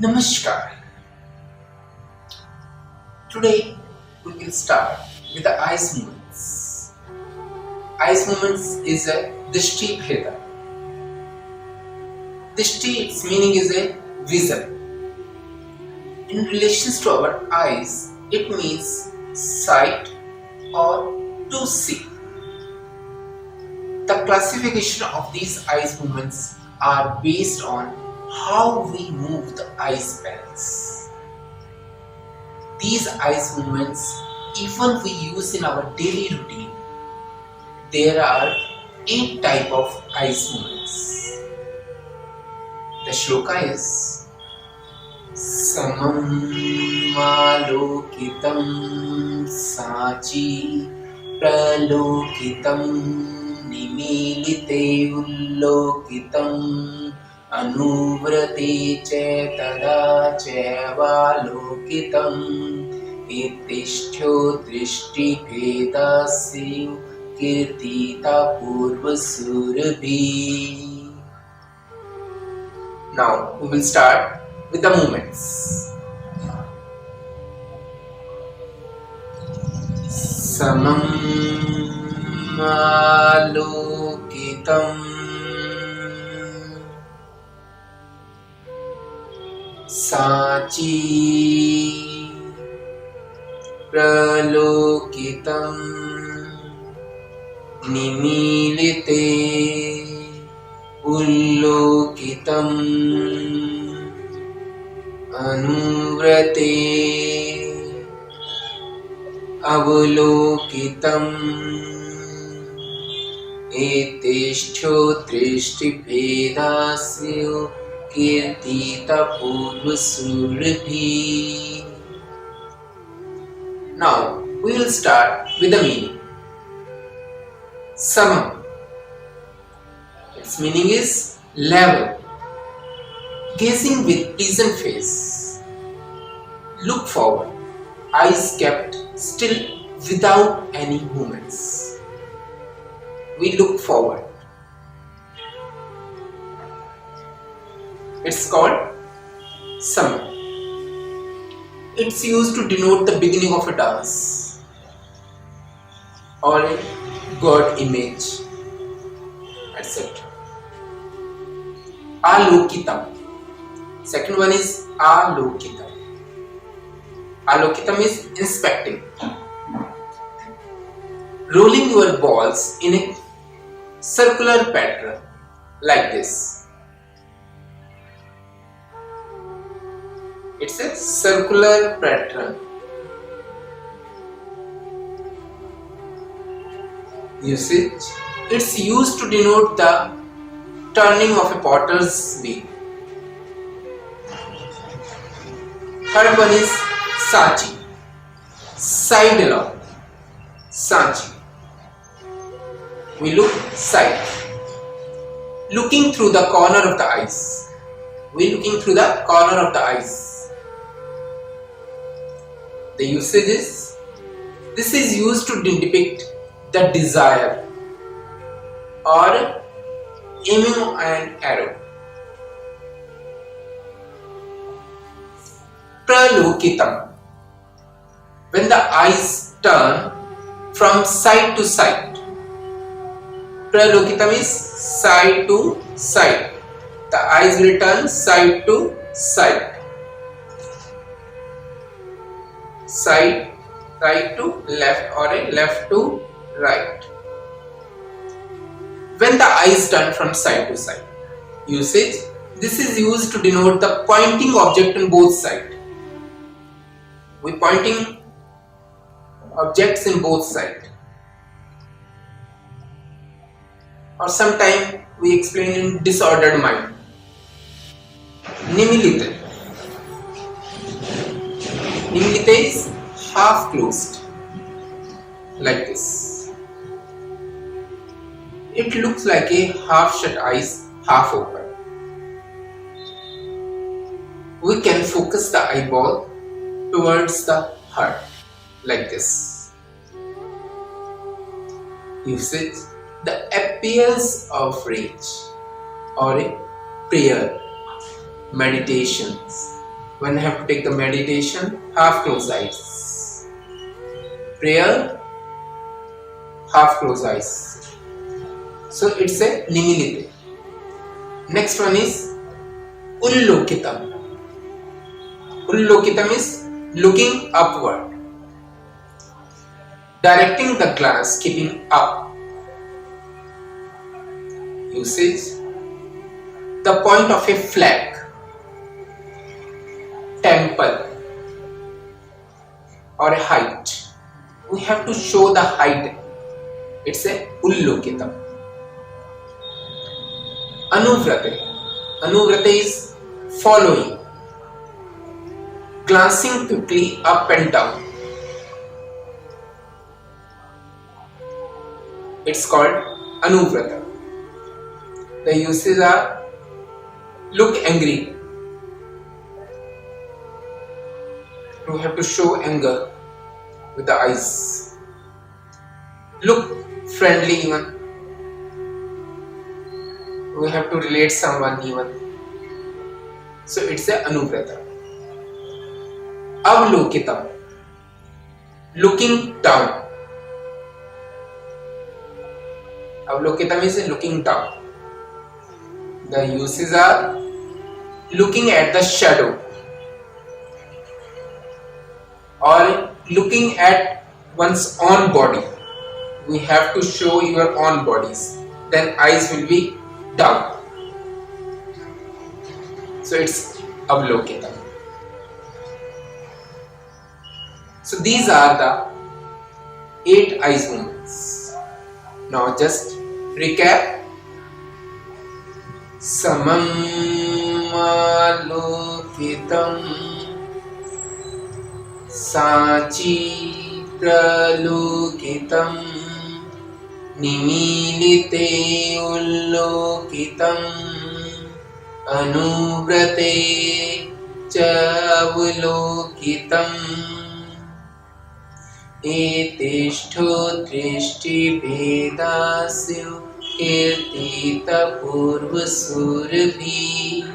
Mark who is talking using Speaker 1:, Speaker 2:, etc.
Speaker 1: Namaskar. Today we will start with the eyes movements. Eyes movements is a Drishti Bheda. Drishti, its meaning is a vision. In relation to our eyes, it means sight or to see. The classification of these eyes movements are based on how we move the eyes pans. These eyes movements, even we use in our daily routine, there are 8 type of eyes movements. The shloka is Samam Malokitam Sachi Pralokitam Nimilite Ullokitam Anuvrate Chetada Chevalokitam Itishthyo Drishti Bhedasya Kirtita Purva Surabhi. Now we will start with the movements. Samam Malokitam Sachi Pralokitam Nimilite Ullokitam Anuvrate Avalokitam Etishthyo Drishti Bhedasya Kirtita Purva Surabhi. Now we will start with the meaning. Samam. Its meaning is level. Gazing with pleasant face. Look forward. Eyes kept still without any movements. We look forward. It's called Samam. It's used to denote the beginning of a dance or a god image, etc. Alokitam. Second one is Alokitam. Alokitam is inspecting. Rolling your balls in a circular pattern like this. It's a circular pattern. Usage. It's used to denote the turning of a potter's wheel. Third one is Sachi. Side along. Sachi. We look side. Looking through the corner of the eyes. We looking through the corner of the eyes. The usage is, this is used to depict the desire or aiming an arrow. Pralokitam. When the eyes turn from side to side. Pralokitam is side to side. The eyes will turn side to side. Side, right to left or a left to right. When the eyes turn from side to side. Usage. This is used to denote the pointing object on both sides. We pointing objects in both sides. Or sometimes we explain in disordered mind. Nimilite. Nimilite is half closed, like this. It looks like a half shut eyes, half open. We can focus the eyeball towards the heart, like this. Usage. The appearance of rage or a prayer, meditations, When I have to take the meditation, half close eyes. Prayer, half close eyes. So it's a Nimilite. Next one is Ullokitam. Ullokitam is looking upward, directing the glance, keeping up. Usage: the point of a flag, temple, or a height. We have to show the height. It's a Ullokitam. Anuvrate. Anuvrate is following, glancing quickly up and down. It's called Anuvrata. The uses are: look angry. We have to show anger with the eyes. Look friendly even. We have to relate someone even. So it's a Anuvrata. Avlokitam. Looking down. Avlokitam is looking down. The uses are: looking at the shadow, or looking at one's own body. We have to show your own bodies. Then eyes will be down. So it's Avlokitam. So these are the 8 eyes movements. Now just recap. Samam Alokitam Sachi Pralokitam Nimilite Ullokitam Anuvrate Chavlokitam Etishto Trishti Vedasya Kirtita Purva Surabhi